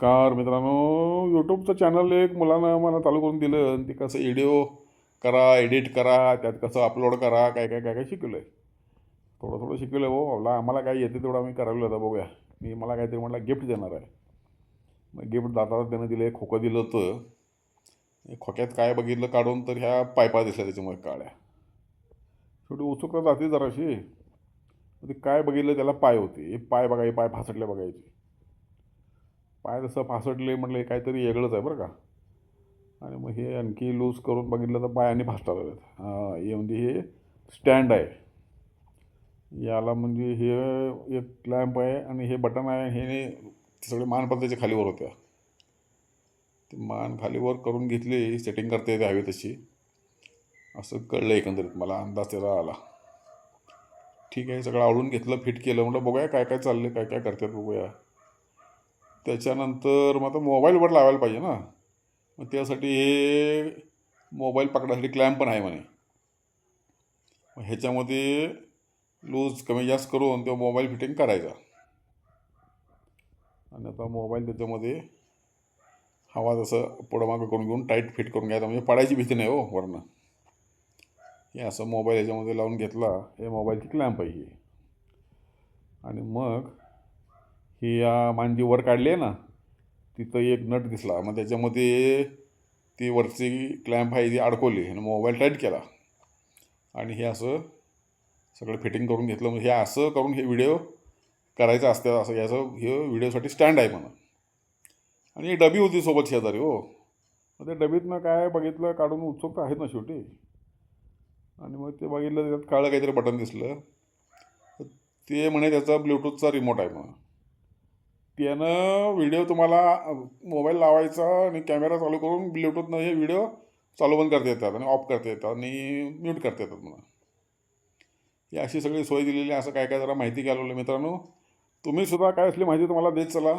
नमस्कार मित्रांनो. यूट्यूबचं चॅनल एक मुलानं मला चालू करून दिलं आणि ते कसं व्हिडिओ करा, एडिट करा, त्यात कसं अपलोड करा, काय काय काय काय शिकवलं आहे. थोडं थोडं शिकवलं हो. मला काय येते तेवढं आम्ही करायला होतं. बघूया. मला काहीतरी म्हटलं गिफ्ट देणार आहे. मग गिफ्ट दाताला त्यानं दिलं, एक खोकं दिलं होतं. खोक्यात काय बघितलं काढून तर ह्या पायपा दिसल्या त्याच्यामुळे काळ्या. शेवटी उत्सुकता जाते जराशी. ते काय बघितलं त्याला पाय होते. हे पाय बघा, हे पाय फासटले बघायचे. पाय जसं फासटले म्हटलं हे काहीतरी वेगळंच आहे बरं का. आणि मग हे आणखी लूज करून बघितलं तर पाय आणि फासटा लागलेत. हां, हे म्हणजे हे स्टँड आहे. याला म्हणजे हे एक क्लॅम्प आहे आणि हे बटन आहे. हे सगळे मानपट्ट्याच्या खालीवर होत्या. ते मान खालीवर करून घेतली, सेटिंग करता येते हवी तशी. असं कळलं एकंदरीत, मला अंदाज त्याचा आला. ठीक आहे, सगळं आवडून घेतलं, फिट केलं. म्हटलं बघूया काय काय चाललं, काय काय करतात बघूया. त्याच्यानंतर मग आता मोबाईलवर लावायला पाहिजे ना. मग त्यासाठी हे मोबाईल पकडायसाठी क्लॅम्प पण आहे म्हणे. मग ह्याच्यामध्ये लूज कमी जास्त करून तो मोबाईल फिटिंग करायचा. आणि आता मोबाईल त्याच्यामध्ये हवा जसं पुढं मागं करून घेऊन टाईट फिट करून घ्यायचा, म्हणजे पडायची भीती नाही हो वरनं. हे असं मोबाईल ह्याच्यामध्ये लावून घेतला. हे मोबाईलची क्लॅम्प आहे ही. आणि मग ही या मांजी वर काढली आहे ना, तिथं एक नट दिसला. मग त्याच्यामध्ये ती वरची क्लॅम्प आहे ती अडकवली आणि मोबाईल टाईट केला. आणि हे असं सगळं फिटिंग करून घेतलं. म्हणजे हे असं करून हे व्हिडिओ करायचं असतं. असं याचं हे व्हिडिओसाठी स्टँड आहे म्हणा. आणि डबी होती सोबत शेजारी हो. मग त्या डबीतनं काय बघितलं काढून, उत्सुकता आहेत ना शेवटी. आणि मग ते बघितलं, त्याच्यात काळं काहीतरी बटन दिसलं. ते म्हणे त्याचा ब्ल्यूटूथचा रिमोट आहे म्हणून. त्यानं व्हिडिओ तुम्हाला मोबाईल लावायचा आणि कॅमेरा चालू करून ब्ल्यूटूथनं हे व्हिडिओ चालू बंद करता येतात आणि ऑफ करता येतात आणि म्यूट करता येतात म्हणा. ही अशी सगळी सोय दिलेली आहे. असं काय काय जरा माहिती घ्यायला मित्रांनो. तुम्हीसुद्धा काय असली माहिती तुम्हाला देत चला.